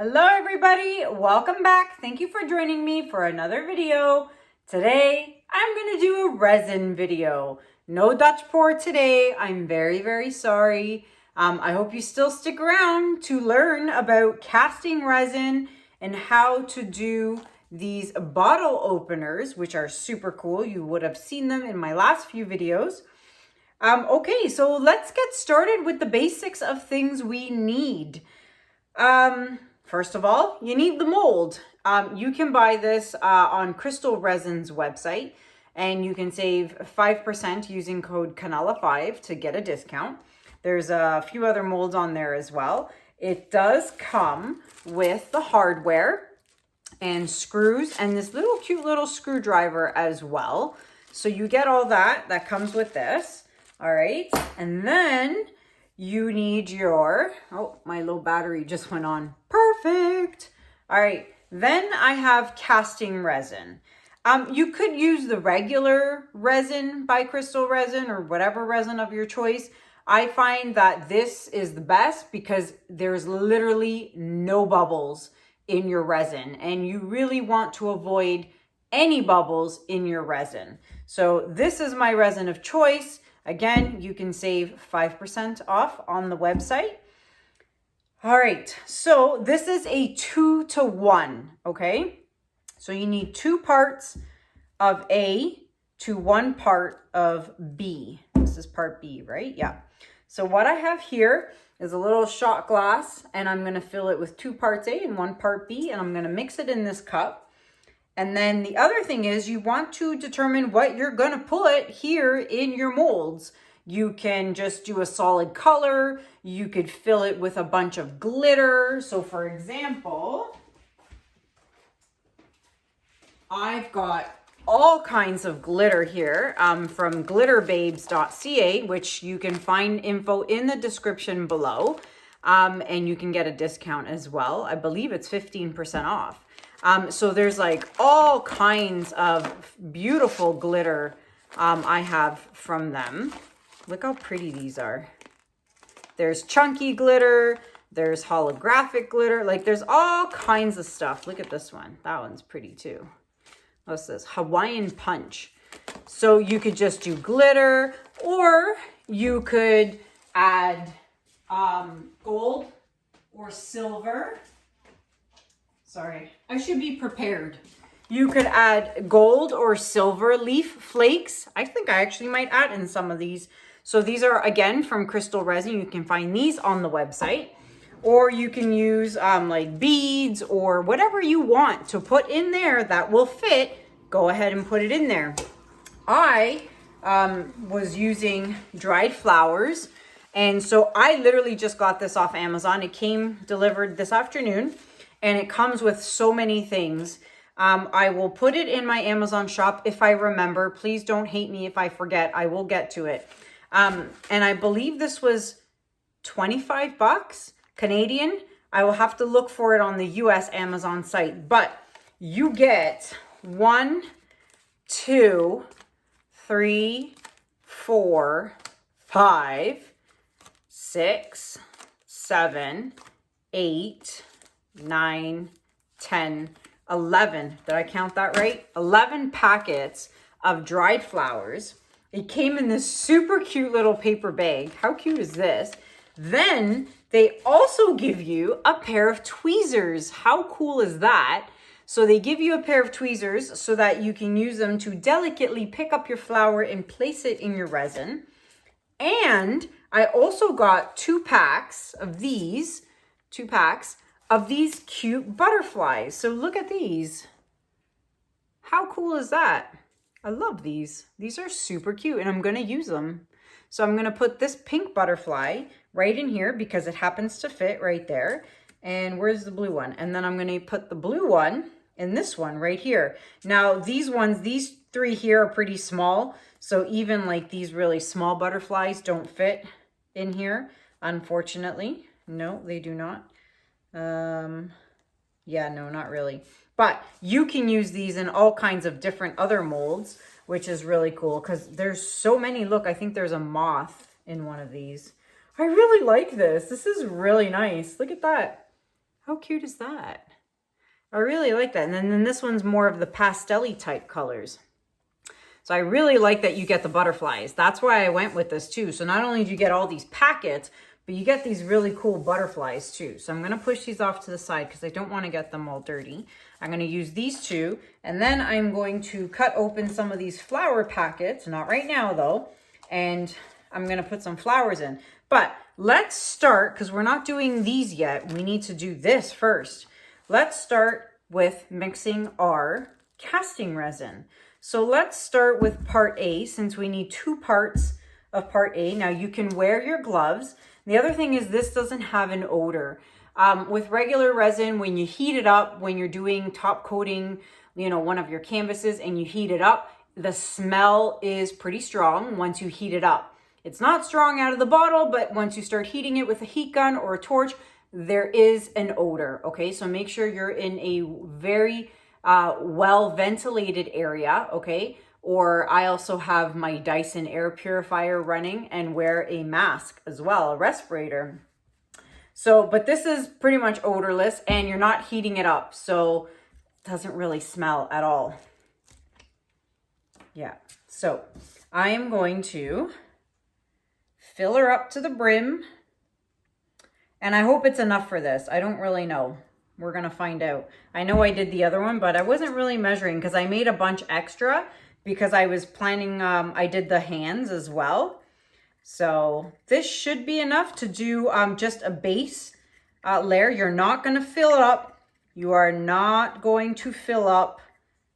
Hello everybody, welcome back. Thank you for joining me for another video. Today, I'm gonna do a resin video. No Dutch pour today. I'm very sorry. I hope you still stick around to learn about casting resin and how to do these bottle openers, which are super cool. You would have seen them in my last few videos. Okay, so let's get started with the basics of things we need. First of all, you need the mold. You can buy this on KRYSTAL Resin's website, and you can save 5% using code Kanella5 to get a discount. There's a few other molds on there as well. It does come with the hardware and screws and this cute little screwdriver as well. So you get all that comes with this. All right, and then you need your, oh, my low battery just went on. Perfect. All right, then I have casting resin. You could use the regular resin by KRYSTAL Resin or whatever resin of your choice. I find that this is the best because there's literally no bubbles in your resin, and you really want to avoid any bubbles in your resin. So this is my resin of choice. Again, you can save 5% off on the website. All right, so this is a 2-to-1, okay? So you need 2 parts of A to 1 part of B. This is part B, right? Yeah. So what I have here is a little shot glass, and I'm gonna fill it with 2 parts A and 1 part B, and I'm gonna mix it in this cup. And then the other thing is you want to determine what you're going to put here in your molds. You can just do a solid color. You could fill it with a bunch of glitter. So for example, I've got all kinds of glitter here from glitterbabes.ca, which you can find info in the description below. And you can get a discount as well. I believe it's 15% off. So there's like all kinds of beautiful glitter I have from them. Look how pretty these are. There's chunky glitter. There's holographic glitter. Like there's all kinds of stuff. Look at this one. That one's pretty too. What's this? Hawaiian Punch. So you could just do glitter, or you could add gold or silver. Sorry, I should be prepared. You could add gold or silver leaf flakes. I think I actually might add in some of these. So these are, again, from KRYSTAL Resin. You can find these on the website. Or you can use like beads or whatever you want to put in there that will fit. Go ahead and put it in there. I was using dried flowers. And so I literally just got this off Amazon. It came delivered this afternoon. And it comes with so many things. I will put it in my Amazon shop if I remember. Please don't hate me if I forget. I will get to it. And I believe this was 25 bucks Canadian. I will have to look for it on the US Amazon site. But you get 1, 2, 3, 4, 5, 6, 7, 8, 9, 10, 11. Did I count that right? 11 packets of dried flowers. It came in this super cute little paper bag. How cute is this? Then they also give you a pair of tweezers. How cool is that? So they give you a pair of tweezers so that you can use them to delicately pick up your flower and place it in your resin. And I also got 2 packs of these, 2 packs of these cute butterflies. So look at these. How cool is that? I love these. These are super cute and I'm gonna use them. So I'm gonna put this pink butterfly right in here because it happens to fit right there. And where's the blue one? And then I'm gonna put the blue one in this one right here. Now these ones, these 3 here are pretty small. So even like these really small butterflies don't fit in here, unfortunately. No, they do not. Yeah, no, not really. But you can use these in all kinds of different other molds, which is really cool because there's so many. Look, I think there's a moth in one of these. I really like this. This is really nice. Look at that. How cute is that? I really like that. And then this one's more of the pastel-y type colors. So I really like that you get the butterflies. That's why I went with this too. So not only do you get all these packets, but you get these really cool butterflies too. So I'm going to push these off to the side because I don't want to get them all dirty. I'm going to use these two, and then I'm going to cut open some of these flower packets, not right now though, and I'm going to put some flowers in. But let's start, because we're not doing these yet. We need to do this first. Let's start with mixing our casting resin. So let's start with part A, since we need 2 parts of part A. Now you can wear your gloves. The other thing is this doesn't have an odor. With regular resin, when you heat it up, when you're doing top coating, you know, one of your canvases and you heat it up, the smell is pretty strong once you heat it up. It's not strong out of the bottle, but once you start heating it with a heat gun or a torch, there is an odor, okay? So make sure you're in a very well ventilated area, okay? Or I also have my Dyson air purifier running and wear a mask as well, a respirator. So, but this is pretty much odorless and you're not heating it up, so it doesn't really smell at all. Yeah, so I am going to fill her up to the brim, and I hope it's enough for this. I don't really know. We're gonna find out. I know I did the other one, but I wasn't really measuring because I made a bunch extra because I was planning, I did the hands as well. So this should be enough to do just a base layer. You're not gonna fill it up. You are not going to fill up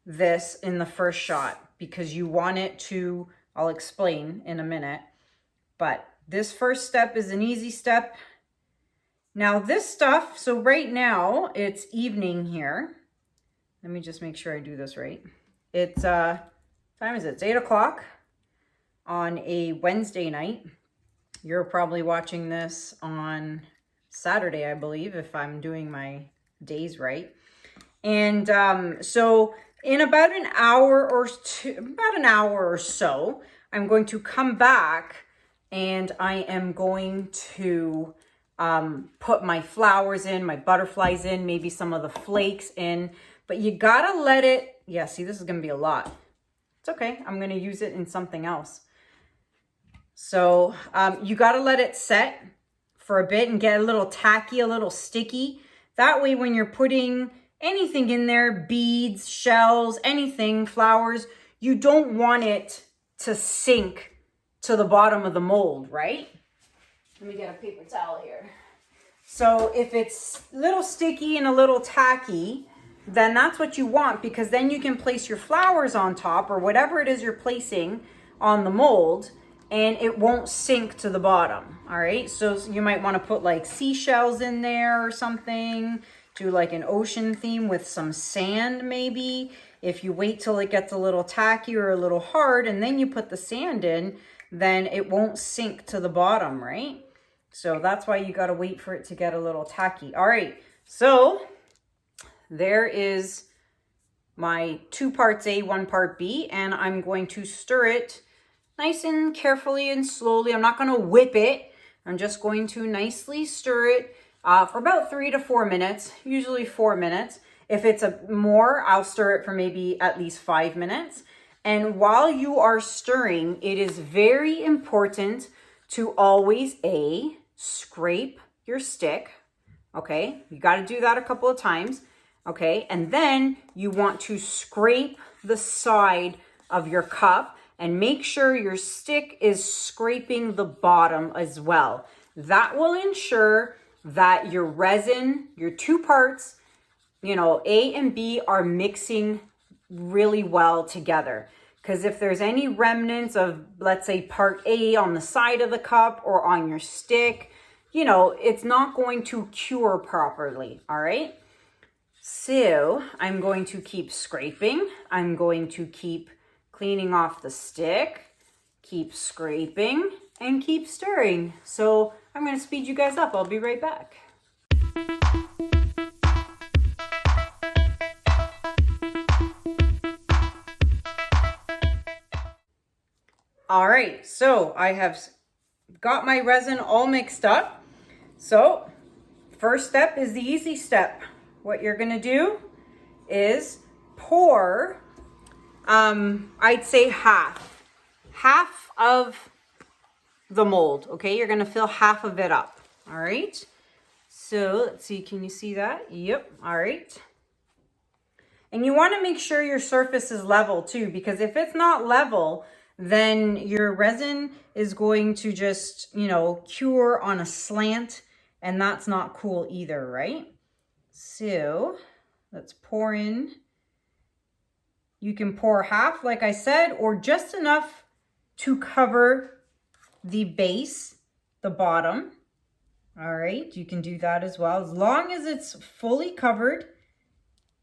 this in the first shot because you want it to, I'll explain in a minute, but this first step is an easy step. Now this stuff, so right now it's evening here. Let me just make sure I do this right. It's, time is it? It's 8 o'clock on a Wednesday night. You're probably watching this on Saturday, I believe, if I'm doing my days right. And so in about an hour or so, I'm going to come back and I am going to put my flowers in, my butterflies in, maybe some of the flakes in, but you gotta let it, yeah, see, this is gonna be a lot. It's okay, I'm gonna use it in something else. So you gotta let it set for a bit and get a little tacky, a little sticky. That way when you're putting anything in there, beads, shells, anything, flowers, you don't want it to sink to the bottom of the mold, right? Let me get a paper towel here. So if it's a little sticky and a little tacky, then that's what you want, because then you can place your flowers on top or whatever it is you're placing on the mold and it won't sink to the bottom. All right. So you might want to put like seashells in there or something, do like an ocean theme with some sand maybe. If you wait till it gets a little tacky or a little hard and then you put the sand in, then it won't sink to the bottom, right? So that's why you got to wait for it to get a little tacky. All right, so there is my 2 parts A, 1 part B, and I'm going to stir it nice and carefully and slowly. I'm not going to whip it. I'm just going to nicely stir it for about 3 to 4 minutes, usually 4 minutes. If it's more, I'll stir it for maybe at least 5 minutes. And while you are stirring, it is very important to always scrape your stick, okay? You got to do that a couple of times, okay? And then you want to scrape the side of your cup and make sure your stick is scraping the bottom as well. That will ensure that your resin, your 2 parts, you know, A and B are mixing really well together. Because if there's any remnants of, let's say, part A on the side of the cup or on your stick, you know, it's not going to cure properly, all right? So I'm going to keep scraping. I'm going to keep cleaning off the stick, keep scraping, and keep stirring. So I'm going to speed you guys up. I'll be right back. All right, so I have got my resin all mixed up. So first step is the easy step. What you're gonna do is pour, I'd say half of the mold, okay? You're gonna fill half of it up, all right? So let's see, can you see that? Yep, all right. And you wanna make sure your surface is level too, because if it's not level, then your resin is going to just, you know, cure on a slant, and that's not cool either, right? So let's pour in. You can pour half, like I said, or just enough to cover the base, the bottom. All right, you can do that as well, as long as it's fully covered.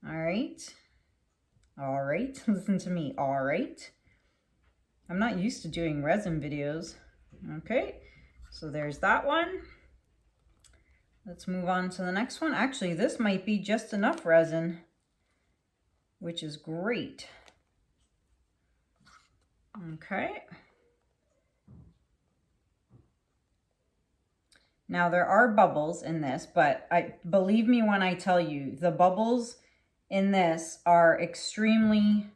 All right, listen to me, all right. I'm not used to doing resin videos. Okay, so there's that one. Let's move on to the next one. Actually, this might be just enough resin, which is great. Okay. Now there are bubbles in this, but believe me when I tell you, the bubbles in this are extremely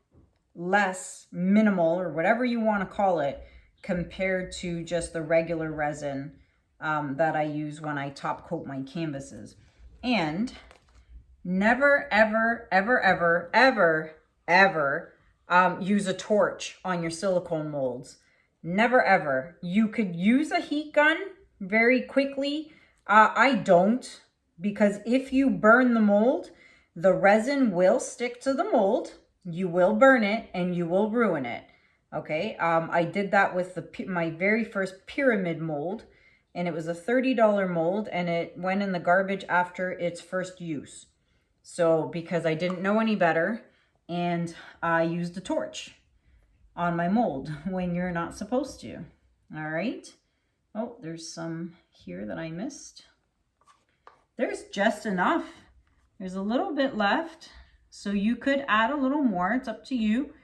less, minimal, or whatever you want to call it, compared to just the regular resin that I use when I top coat my canvases. And never, ever, ever, ever, ever, ever use a torch on your silicone molds. Never, ever. You could use a heat gun very quickly. I don't, because if you burn the mold, the resin will stick to the mold. You will burn it and you will ruin it. Okay, I did that with my very first pyramid mold, and it was a $30 mold, and it went in the garbage after its first use. So because I didn't know any better, and I used a torch on my mold when you're not supposed to. All right. Oh, there's some here that I missed. There's just enough. There's a little bit left, so you could add a little more. It's up to you.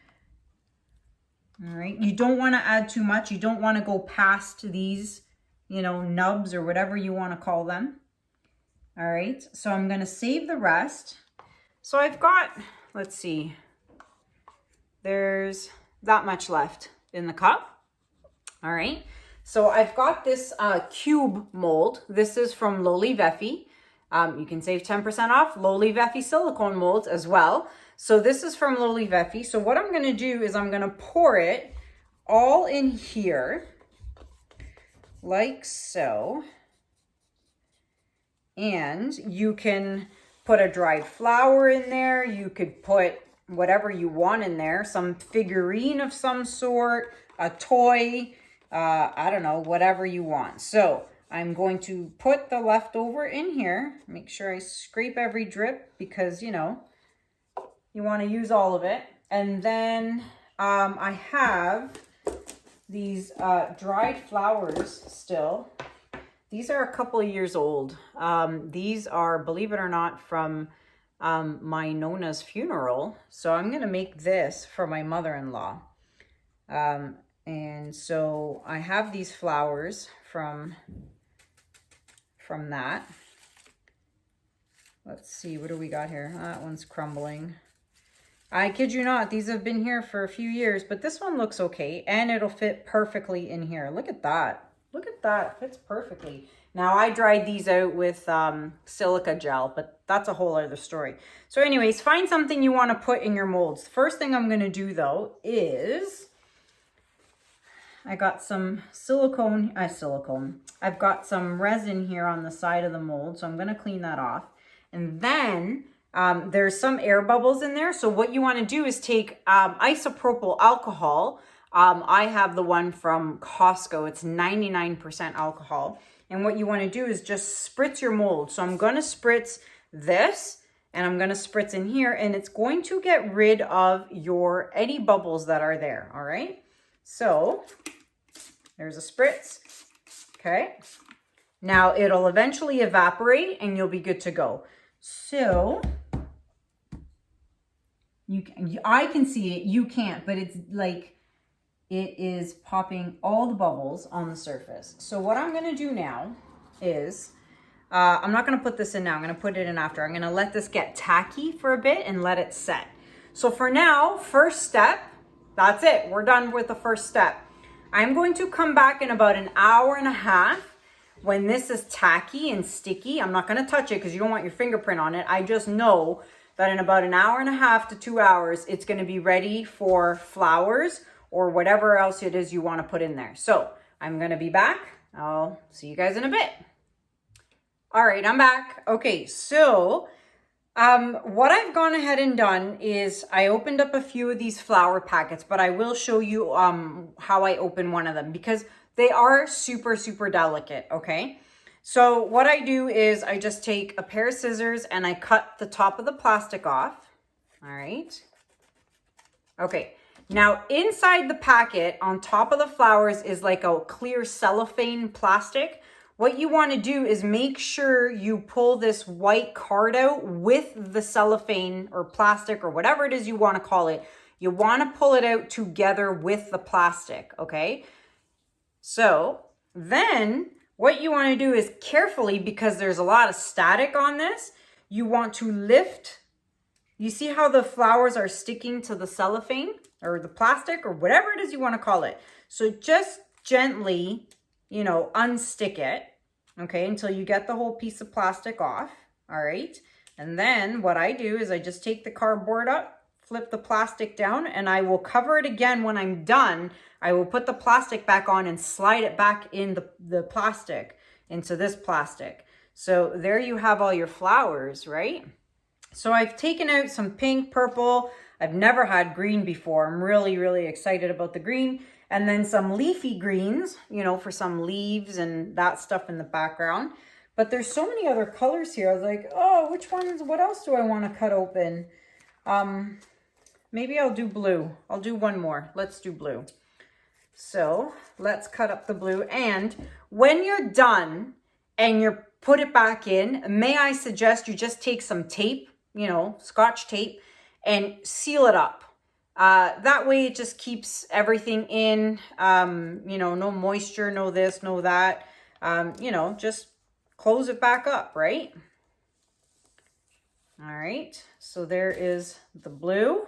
All right, you don't want to add too much. You don't want to go past these, you know, nubs or whatever you want to call them. All right, so I'm going to save the rest. So I've got, let's see, there's that much left in the cup. All right, so I've got this cube mold. This is from LOLIVEFE. You can save 10% off LOLIVEFE silicone molds as well. So this is from LOLIVEFE. So what I'm going to do is I'm going to pour it all in here, like so. And you can put a dried flower in there. You could put whatever you want in there, some figurine of some sort, a toy, I don't know, whatever you want. So I'm going to put the leftover in here. Make sure I scrape every drip because, you know, you want to use all of it. And then I have these dried flowers still. These are a couple of years old. These are, believe it or not, from my Nona's funeral. So I'm going to make this for my mother-in-law. And so I have these flowers from that. Let's see, what do we got here? That one's crumbling. I kid you not, these have been here for a few years, but this one looks okay, and it'll fit perfectly in here. Look at that. Look at that. It fits perfectly. Now, I dried these out with silica gel, but that's a whole other story. So anyways, find something you want to put in your molds. First thing I'm going to do, though, is I got some silicone. I've got some resin here on the side of the mold, so I'm going to clean that off. And then there's some air bubbles in there. So what you want to do is take isopropyl alcohol. I have the one from Costco. It's 99% alcohol. And what you want to do is just spritz your mold. So I'm going to spritz this, and I'm going to spritz in here, and it's going to get rid of any bubbles that are there. All right. So there's a spritz. Okay. Now it'll eventually evaporate and you'll be good to go. So I can see it, you can't, but it's like, it is popping all the bubbles on the surface. So what I'm going to do now is I'm not going to put this in now. I'm going to put it in after. I'm going to let this get tacky for a bit and let it set. So for now, first step, that's it. We're done with the first step. I'm going to come back in about an hour and a half when this is tacky and sticky. I'm not going to touch it because you don't want your fingerprint on it. I just know that in about an hour and a half to 2 hours, it's going to be ready for flowers or whatever else it is you want to put in there. So I'm going to be back. I'll see you guys in a bit. All right, I'm back. Okay, so what I've gone ahead and done is I opened up a few of these flower packets, but I will show you how I open one of them because they are super, super delicate, okay? So what I do is I just take a pair of scissors and I cut the top of the plastic off, all right? Okay, now inside the packet on top of the flowers is like a clear cellophane plastic. What you want to do is make sure you pull this white card out with the cellophane or plastic or whatever it is you want to call it. You want to pull it out together with the plastic, okay? So then what you want to do is carefully, because there's a lot of static on this, you want to lift. You see how the flowers are sticking to the cellophane or the plastic or whatever it is you want to call it. So just gently, you know, unstick it, okay, until you get the whole piece of plastic off, all right? And then what I do is I just take the cardboard up, flip the plastic down, and I will cover it again when I'm done. I will put the plastic back on and slide it back in the plastic, into this plastic. So there you have all your flowers, right? So I've taken out some pink, purple. I've never had green before. I'm really, really excited about the green. And then some leafy greens, you know, for some leaves and that stuff in the background. But there's so many other colors here. I was like, oh, which ones, what else do I want to cut open? Maybe I'll do blue. I'll do one more. Let's do blue. So let's cut up the blue. And when you're done and you put it back in, may I suggest you just take some tape, you know, Scotch tape, and seal it up. That way it just keeps everything in, you know, no moisture, no this, no that, you know, just close it back up, right? All right, so there is the blue.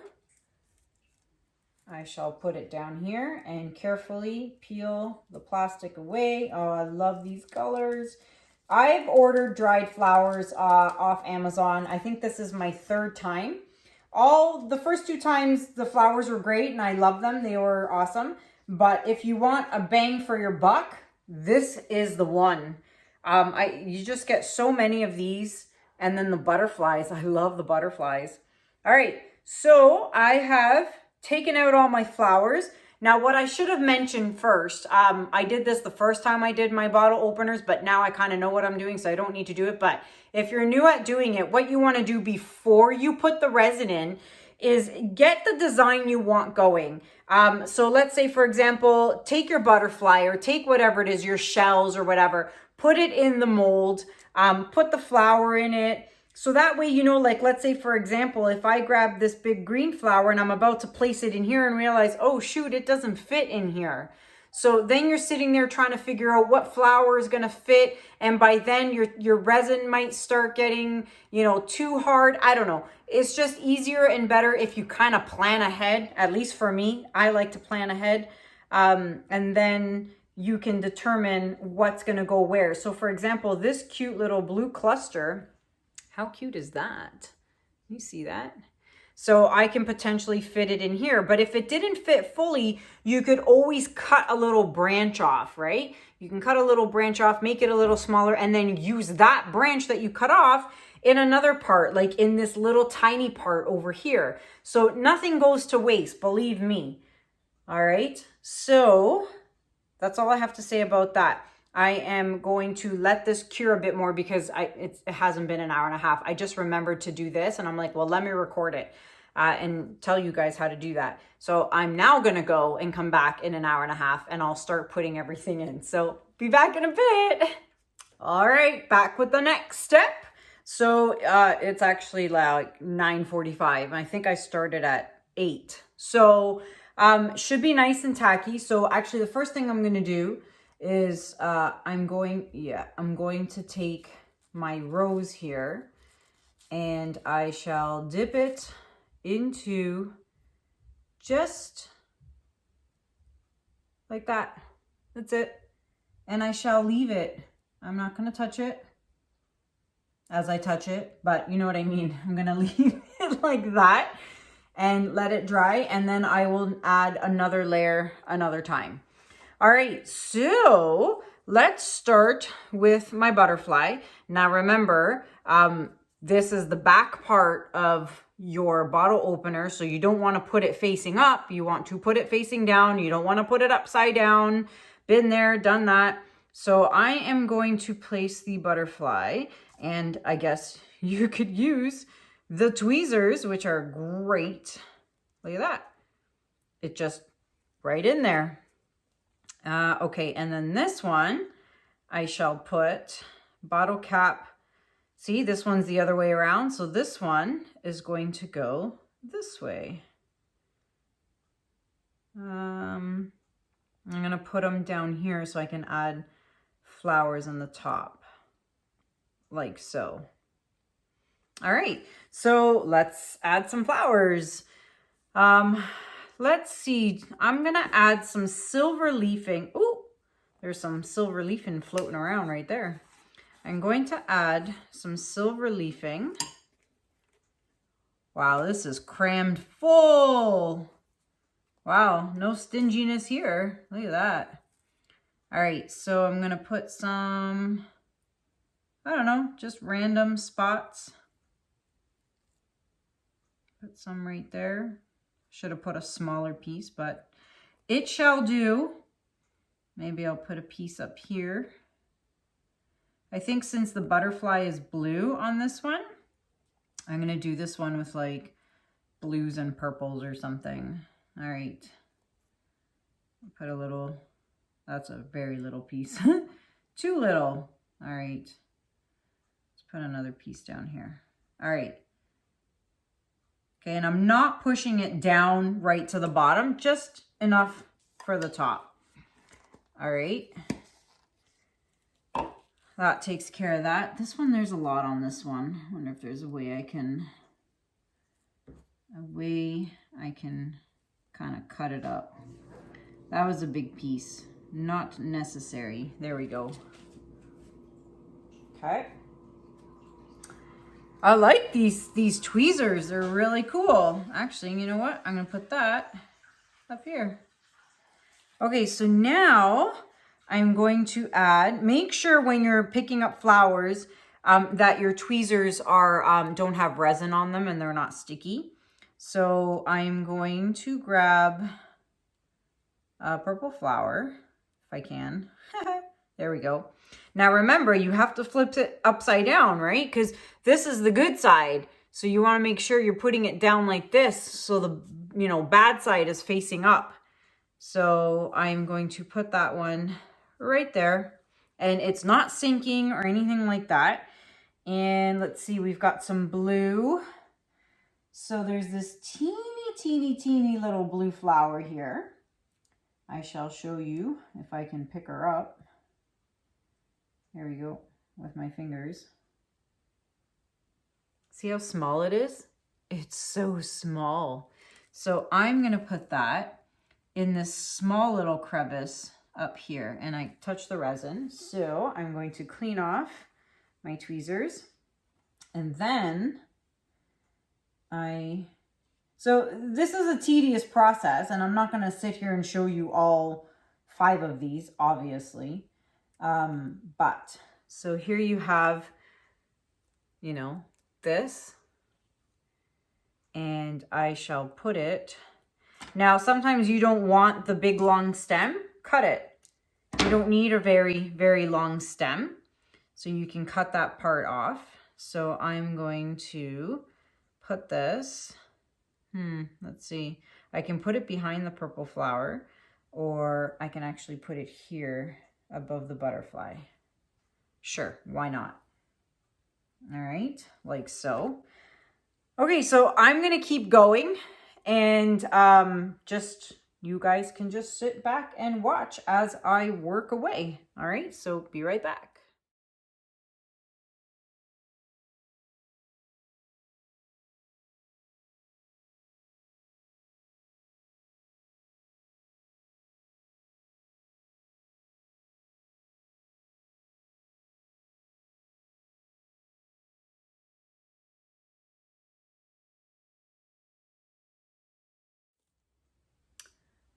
I shall put it down here and carefully peel the plastic away. Oh, I love these colors. I've ordered dried flowers off Amazon. I think this is my third time. The first 2 times the flowers were great and I love them. They were awesome. But if you want a bang for your buck, this is the one. You just get so many of these. And then the butterflies. I love the butterflies. All right. So I have taken out all my flowers. Now what I should have mentioned first, I did this the first time I did my bottle openers, but now I kind of know what I'm doing, so I don't need to do it. But if you're new at doing it, what you want to do before you put the resin in is get the design you want going. So let's say, for example, take your butterfly or take whatever it is, your shells or whatever, put it in the mold, put the flower in it. So that way, you know, like, let's say, for example, if I grab this big green flower and I'm about to place it in here and realize, oh, shoot, it doesn't fit in here. So then you're sitting there trying to figure out what flower is going to fit. And by then your resin might start getting, you know, too hard. I don't know. It's just easier and better if you kind of plan ahead. At least for me, I like to plan ahead. And then you can determine what's going to go where. So for example, this cute little blue cluster, how cute is that? You see that? So I can potentially fit it in here, but if it didn't fit fully, you could always cut a little branch off, right? You can cut a little branch off, make it a little smaller, and then use that branch that you cut off in another part, like in this little tiny part over here. So nothing goes to waste, believe me. All right, so that's all I have to say about that. I am going to let this cure a bit more because it hasn't been an hour and a half. I just remembered to do this and I'm like, well, let me record it and tell you guys how to do that. So I'm now going to go and come back in an hour and a half and I'll start putting everything in. So be back in a bit. All right, back with the next step. So it's actually like 9:45. I think I started at 8. So should be nice and tacky. So actually the first thing I'm going to do is I'm going to take my rose here, and I shall dip it into just like that. That's it. And I shall leave it. I'm not going to touch it as I touch it, but you know what I mean. I'm going to leave it like that and let it dry, and then I will add another layer another time. All right, so let's start with my butterfly. Now remember, this is the back part of your bottle opener, so you don't want to put it facing up. You want to put it facing down. You don't want to put it upside down. Been there, done that. So I am going to place the butterfly, and I guess you could use the tweezers, which are great. Look at that. It just right in there. Okay, and then this one, I shall put bottle cap. See, this one's the other way around. So this one is going to go this way. I'm going to put them down here so I can add flowers on the top, like so. All right, so let's add some flowers. Let's see, I'm gonna add some silver leafing. Oh, there's some silver leafing floating around right there. I'm going to add some silver leafing. Wow, this is crammed full. Wow, no stinginess here. Look at that. All right, so I'm gonna put some, I don't know, just random spots. Put some right there. Should have put a smaller piece, but it shall do. Maybe I'll put a piece up here. I think since the butterfly is blue on this one, I'm gonna do this one with like blues and purples or something. All right. Put a little, that's a very little piece. Too little. All right. Let's put another piece down here. All right. Okay, and I'm not pushing it down right to the bottom, just enough for the top. All right. That takes care of that. This one, there's a lot on this one. I wonder if there's a way I can kind of cut it up. That was a big piece. Not necessary. There we go. Okay. I like these tweezers. They're really cool. Actually, you know what? I'm going to put that up here. Okay, so now I'm going to add, make sure when you're picking up flowers that your tweezers are don't have resin on them and they're not sticky. So I'm going to grab a purple flower, if I can. There we go. Now remember, you have to flip it upside down, right? Because this is the good side. So you want to make sure you're putting it down like this so the, you know, bad side is facing up. So I'm going to put that one right there. And it's not sinking or anything like that. And let's see, we've got some blue. So there's this teeny little blue flower here. I shall show you if I can pick her up. There we go, with my fingers. See how small it is? It's so small. So I'm gonna put that in this small little crevice up here, and I touch the resin. So I'm going to clean off my tweezers, and then so this is a tedious process, and I'm not gonna sit here and show you all 5 of these, obviously. But so here you have, you know, this, and I shall put it. Now, sometimes you don't want the big long stem, cut it. You don't need a very long stem, so you can cut that part off. So I'm going to put this, let's see. I can put it behind the purple flower, or I can actually put it here above the butterfly. Sure, why not? All right, like so. Okay, so I'm gonna keep going, and just you guys can just sit back and watch as I work away. All right, so be right back.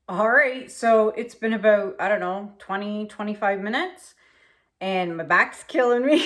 All right, so it's been about, I don't know, 20, 25 minutes, and my back's killing me.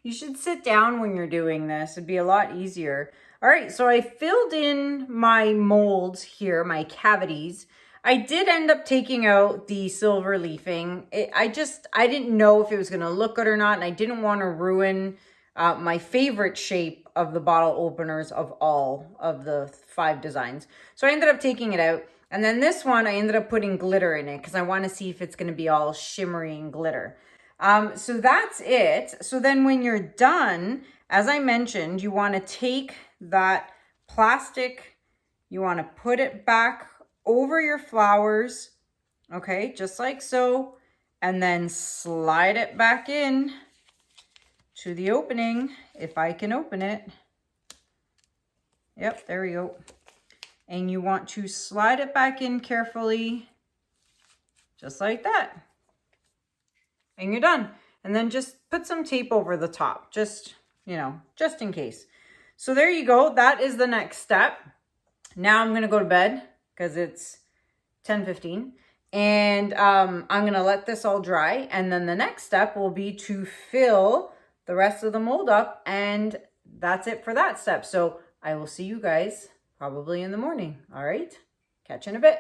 You should sit down when you're doing this. It'd be a lot easier. All right, so I filled in my molds here, my cavities. I did end up taking out the silver leafing. I didn't know if it was gonna look good or not, and I didn't want to ruin my favorite shape of the bottle openers of all of the 5 designs. So I ended up taking it out. And then this one, I ended up putting glitter in it because I want to see if it's going to be all shimmery and glitter. So that's it. So then when you're done, as I mentioned, you want to take that plastic, you want to put it back over your flowers, okay, just like so, and then slide it back in to the opening, if I can open it. Yep, there we go. And you want to slide it back in carefully, just like that. And you're done. And then just put some tape over the top, just, you know, just in case. So there you go. That is the next step. Now I'm going to go to bed because it's 10:15. And I'm going to let this all dry. And then the next step will be to fill the rest of the mold up. And that's it for that step. So I will see you guys probably in the morning. All right, catch you in a bit.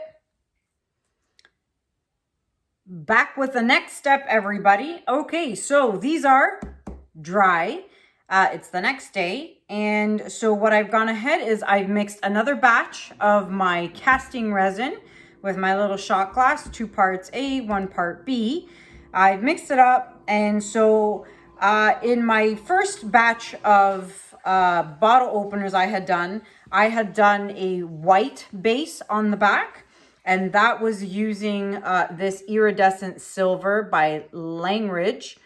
Back with the next step, everybody. Okay, so these are dry. It's the next day. And so what I've gone ahead is I've mixed another batch of my casting resin with my little shot glass, 2 parts A, 1 part B. I've mixed it up. And so in my first batch of bottle openers I had done a white base on the back, and that was using this iridescent silver by Langridge.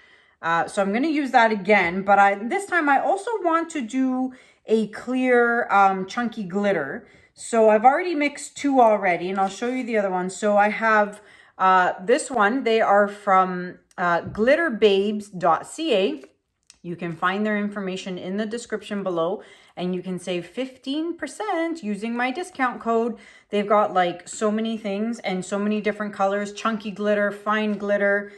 So I'm going to use that again, but this time I also want to do a clear chunky glitter. So I've already mixed 2 already, and I'll show you the other one. So I have this one. They are from glitterbabes.ca. You can find their information in the description below, and you can save 15% using my discount code. They've got like so many things and so many different colors, chunky glitter, fine glitter.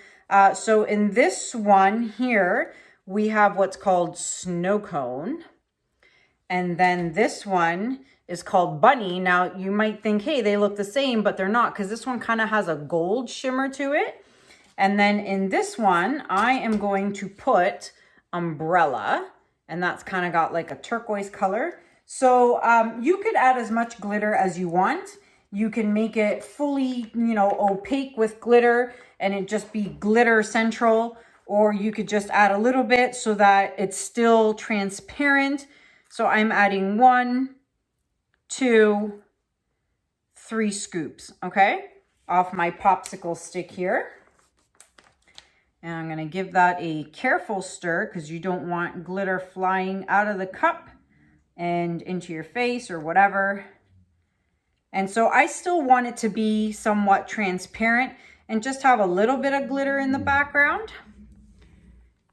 So in this one here, we have what's called snow cone. And then this one is called bunny. Now you might think, hey, they look the same, but they're not, because this one kind of has a gold shimmer to it. And then in this one, I am going to put umbrella, and that's kind of got like a turquoise color. So you could add as much glitter as you want. You can make it fully, you know, opaque with glitter and it just be glitter central, or you could just add a little bit so that it's still transparent. So I'm adding 1, 2, 3 scoops, okay, off my popsicle stick here. And I'm going to give that a careful stir because you don't want glitter flying out of the cup and into your face or whatever. And so I still want it to be somewhat transparent and just have a little bit of glitter in the background.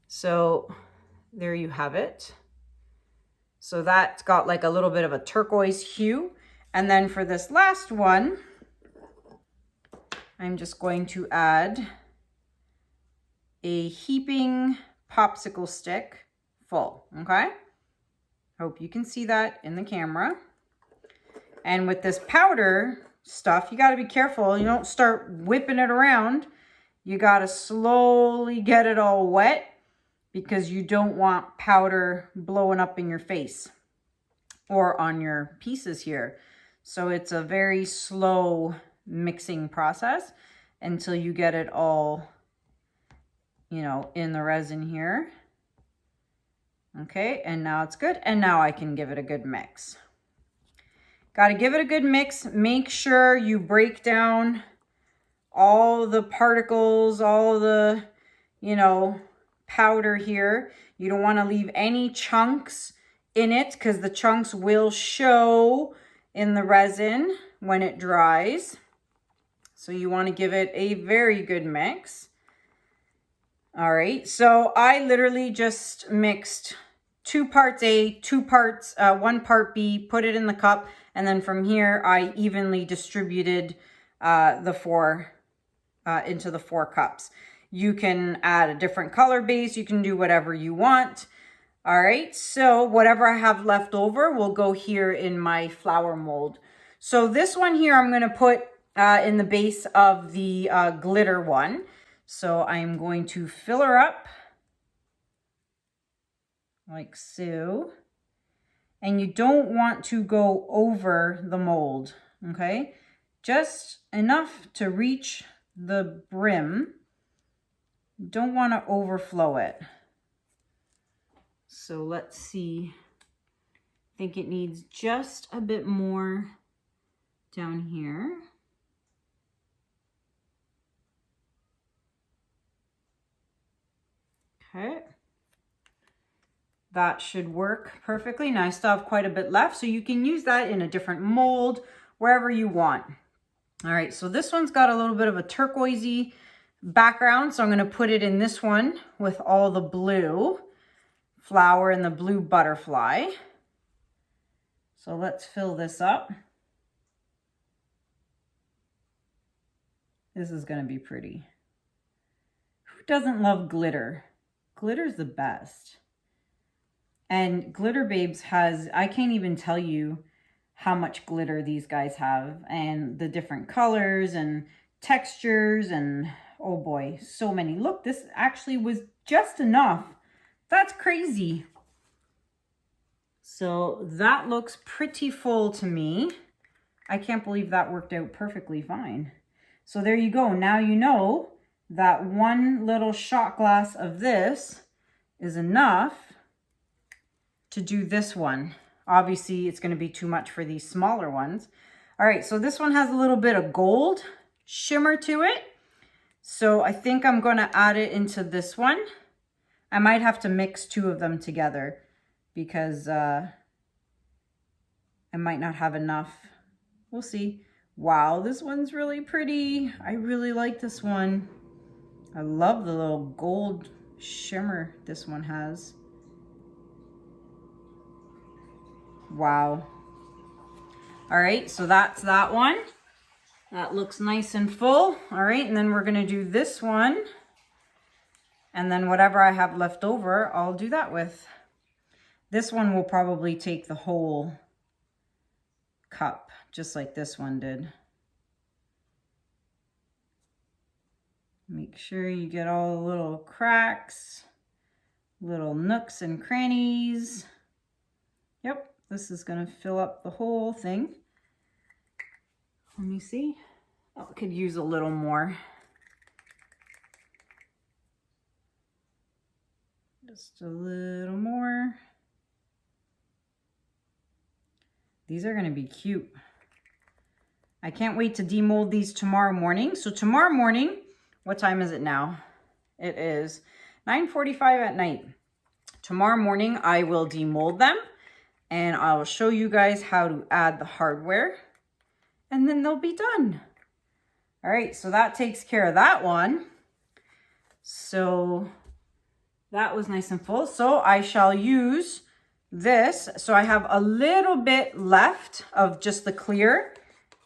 So there you have it. So that's got like a little bit of a turquoise hue. And then for this last one, I'm just going to add a heaping popsicle stick full, okay? Hope you can see that in the camera. And with this powder stuff, you got to be careful. You don't start whipping it around. You got to slowly get it all wet because you don't want powder blowing up in your face or on your pieces here. So it's a very slow mixing process until you get it all, you know, in the resin here. Okay, and now it's good. And now I can give it a good mix. Got to give it a good mix. Make sure you break down all the particles, all the, you know, powder here. You don't want to leave any chunks in it because the chunks will show in the resin when it dries. So you want to give it a very good mix. All right, so I literally just mixed 2 parts A, 2 parts, 1 part B, put it in the cup, And then from here, I evenly distributed the 4 into the 4 cups. You can add a different color base. You can do whatever you want. All right, so whatever I have left over will go here in my flower mold. So this one here, I'm going to put in the base of the glitter one. So I'm going to fill her up like so. And you don't want to go over the mold, okay? Just enough to reach the brim. You don't want to overflow it. So let's see. I think it needs just a bit more down here. Okay. That should work perfectly. Now I still have quite a bit left, so you can use that in a different mold, wherever you want. All right, so this one's got a little bit of a turquoisey background, so I'm going to put it in this one with all the blue flower and the blue butterfly. So let's fill this up. This is going to be pretty. Who doesn't love glitter? Glitter's the best. And Glitter Babes has, I can't even tell you how much glitter these guys have, and the different colors and textures, and oh boy, so many. Look, this actually was just enough. That's crazy. So that looks pretty full to me. I can't believe that worked out perfectly fine. So there you go. Now you know that one little shot glass of this is enough to do this one. Obviously, it's going to be too much for these smaller ones. All right, so this one has a little bit of gold shimmer to it. So I think I'm going to add it into this one. I might have to mix 2 of them together because I might not have enough. We'll see. Wow, this one's really pretty. I really like this one. I love the little gold shimmer this one has. Wow. All right, so that's that one. That looks nice and full. All right, and then we're going to do this one. And then whatever I have left over, I'll do that with. This one will probably take the whole cup, just like this one did. Make sure you get all the little cracks, little nooks and crannies. Yep. This is going to fill up the whole thing. Let me see. Oh, I could use a little more. Just a little more. These are going to be cute. I can't wait to demold these tomorrow morning. So tomorrow morning, what time is it now? It is 9:45 at night. Tomorrow morning, I will demold them. And I'll show you guys how to add the hardware, and then they'll be done. All right, so that takes care of that one. So that was nice and full. So I shall use this. So I have a little bit left of just the clear,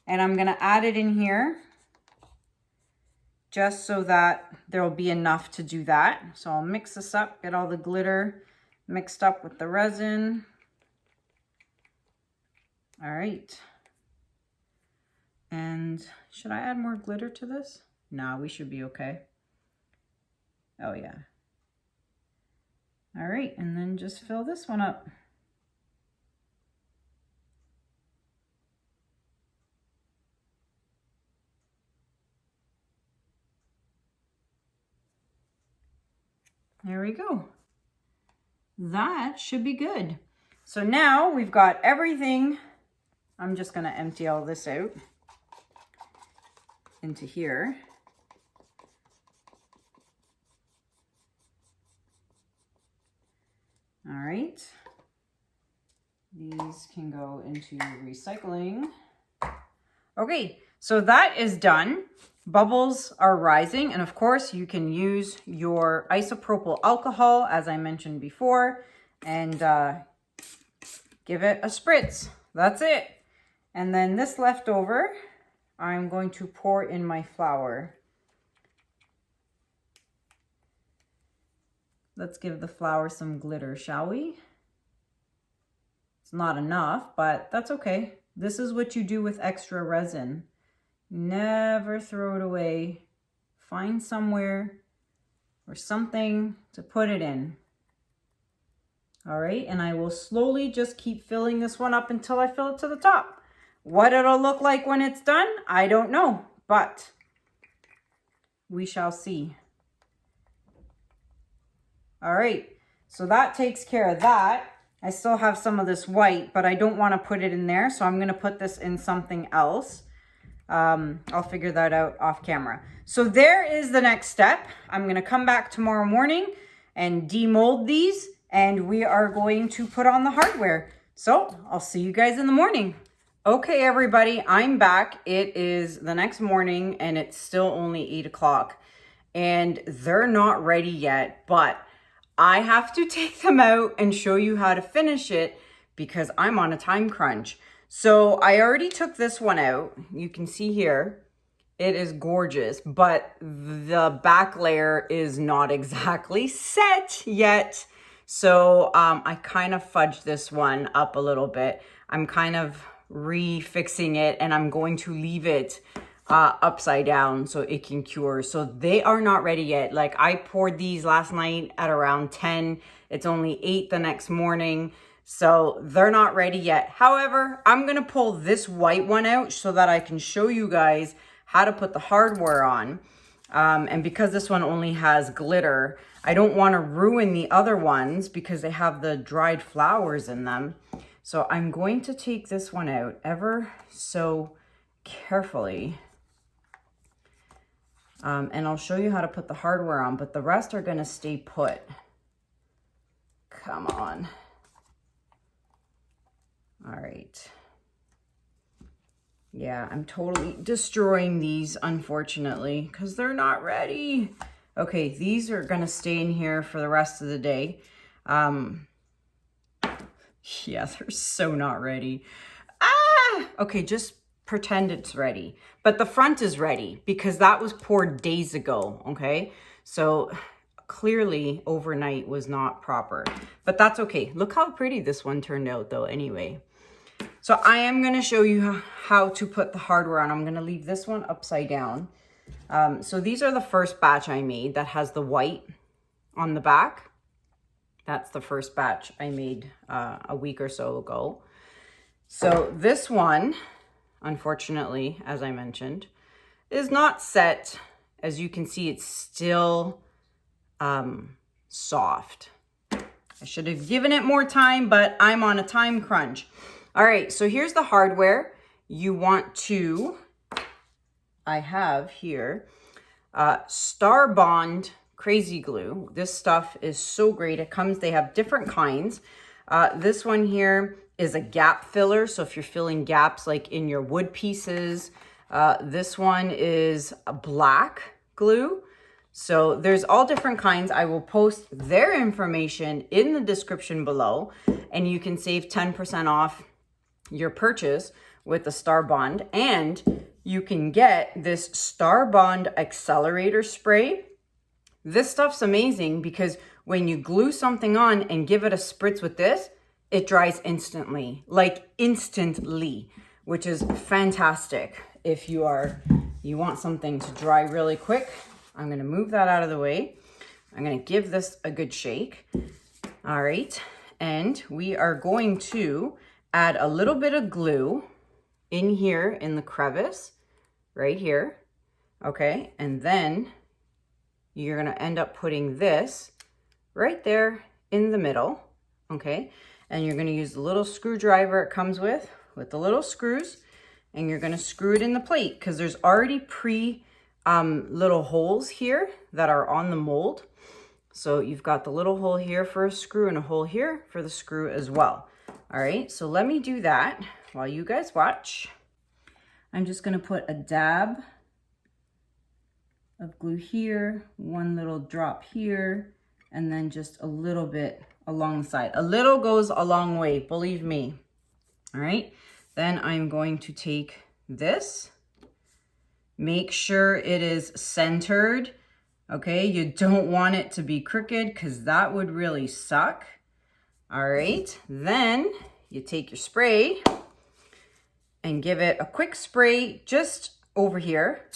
and I'm gonna add it in here just so that there'll be enough to do that. So I'll mix this up, get all the glitter mixed up with the resin. All right. And should I add more glitter to this? No, we should be okay. Oh yeah. All right, and then just fill this one up. There we go. That should be good. So now we've got everything. I'm just going to empty all this out into here. All right. These can go into recycling. Okay, so that is done. Bubbles are rising, and of course you can use your isopropyl alcohol, as I mentioned before, and give it a spritz. That's it. And then this leftover, I'm going to pour in my flour. Let's give the flour some glitter, shall we? It's not enough, but that's okay. This is what you do with extra resin. Never throw it away. Find somewhere or something to put it in. All right, and I will slowly just keep filling this one up until I fill it to the top. What it'll look like when it's done, I don't know, but we shall see. All right, so that takes care of that. I still have some of this white, but I don't want to put it in there, so I'm going to put this in something else. I'll figure that out off camera. So there is the next step. I'm going to come back tomorrow morning and demold these, and we are going to put on the hardware. So I'll see you guys in the morning. Okay, everybody, I'm back. It is the next morning and it's still only 8 o'clock and they're not ready yet, but I have to take them out and show you how to finish it because I'm on a time crunch. So I already took this one out. You can see here, it is gorgeous, but the back layer is not exactly set yet. So I kind of fudged this one up a little bit. I'm kind of refixing it and I'm going to leave it upside down so it can cure. So they are not ready yet. Like I poured these last night at around 10. It's only 8 the next morning. So they're not ready yet. However, I'm going to pull this white one out so that I can show you guys how to put the hardware on. And because this one only has glitter, I don't want to ruin the other ones because they have the dried flowers in them. So I'm going to take this one out ever so carefully. And I'll show you how to put the hardware on, but the rest are going to stay put. Come on. All right. Yeah, I'm totally destroying these, unfortunately, because they're not ready. Okay, these are going to stay in here for the rest of the day. Yeah, they're so not ready. Ah! Okay, just pretend it's ready. But the front is ready because that was poured days ago, okay? So clearly overnight was not proper. But that's okay. Look how pretty this one turned out though anyway. So I am going to show you how to put the hardware on. I'm going to leave this one upside down. So these are the first batch I made that has the white on the back. That's the first batch I made a week or so ago. So this one, unfortunately, as I mentioned, is not set. As you can see, it's still soft. I should have given it more time, but I'm on a time crunch. All right, so here's the hardware. You want to, I have here, Starbond Crazy Glue. This stuff is so great. It comes, they have different kinds. This one here is a gap filler. So if you're filling gaps like in your wood pieces, this one is a black glue. So there's all different kinds. I will post their information in the description below and you can save 10% off your purchase with the Starbond, and you can get this Starbond accelerator spray. This stuff's amazing because when you glue something on and give it a spritz with this, it dries instantly, like instantly, which is fantastic. If you want something to dry really quick, I'm going to move that out of the way. I'm going to give this a good shake. All right. And we are going to add a little bit of glue in here in the crevice right here. Okay. And then you're going to end up putting this right there in the middle. Okay. And you're going to use the little screwdriver it comes with the little screws, and you're going to screw it in the plate because there's already little holes here that are on the mold. So you've got the little hole here for a screw and a hole here for the screw as well. All right, so let me do that while you guys watch. I'm just going to put a dab of glue here, one little drop here, and then just a little bit along the side. A little goes a long way, believe me. All right, Then I'm going to take this. Make sure it is centered. Okay, you don't want it to be crooked because that would really suck. All right, then you take your spray and give it a quick spray just over here.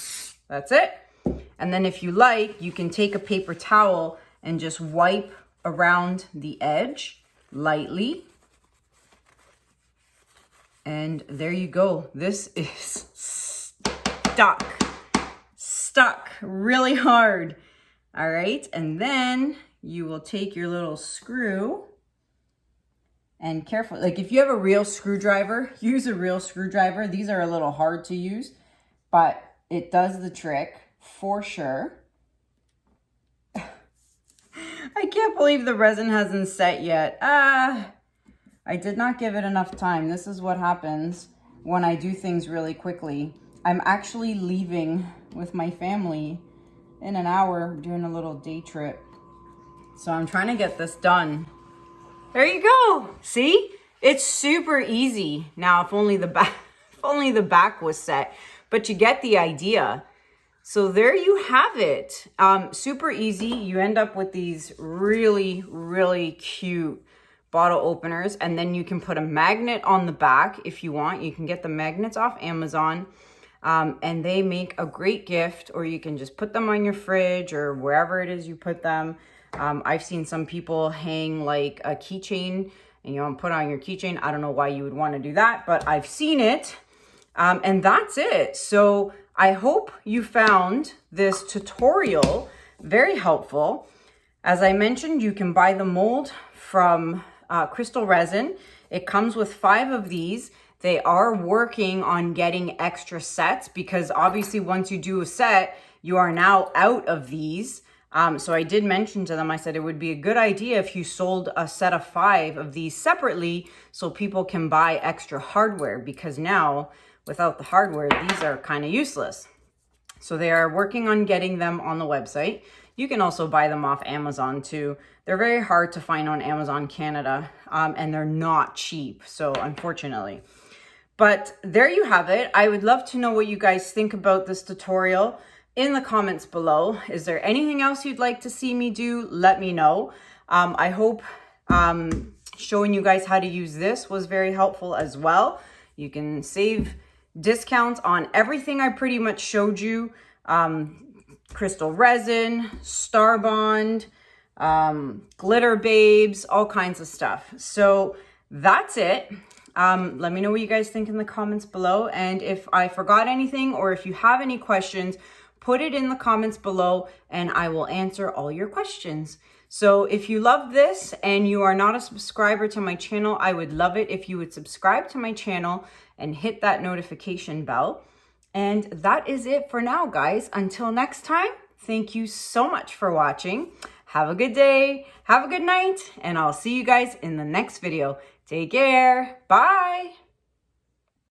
That's it. And then if you like, you can take a paper towel and just wipe around the edge lightly. And there you go. This is stuck really hard. All right, and then you will take your little screw and carefully, like if you have a real screwdriver, use a real screwdriver. These are a little hard to use, but it does the trick for sure. I can't believe the resin hasn't set yet. I did not give it enough time. This is what happens when I do things really quickly. I'm actually leaving with my family in an hour, doing a little day trip. So I'm trying to get this done. There you go. See? It's super easy. Now, if only the back was set, but you get the idea. So there you have it. Super easy. You end up with these really, really cute bottle openers, and then you can put a magnet on the back if you want. You can get the magnets off Amazon, and they make a great gift, or you can just put them on your fridge or wherever it is you put them. I've seen some people hang like a keychain and you want to put on your keychain. I don't know why you would want to do that, but I've seen it. And that's it. So I hope you found this tutorial very helpful. As I mentioned, you can buy the mold from KRYSTAL Resin. It comes with 5 of these. They are working on getting extra sets because obviously once you do a set, you are now out of these. So I did mention to them, I said it would be a good idea if you sold a set of 5 of these separately so people can buy extra hardware, because now without the hardware, these are kind of useless. So they are working on getting them on the website. You can also buy them off Amazon too. They're very hard to find on Amazon Canada, and they're not cheap, so unfortunately. But there you have it. I would love to know what you guys think about this tutorial in the comments below. Is there anything else you'd like to see me do? Let me know. I hope showing you guys how to use this was very helpful as well. You can save discounts on everything I pretty much showed you. KRYSTAL Resin, Starbond, Glitter Babes, all kinds of stuff. So that's it. Let me know what you guys think in the comments below. And if I forgot anything or if you have any questions, put it in the comments below and I will answer all your questions. So if you love this and you are not a subscriber to my channel, I would love it if you would subscribe to my channel and hit that notification bell. And that is it for now, guys. Until next time, thank you so much for watching. Have a good day, have a good night, and I'll see you guys in the next video. Take care. Bye.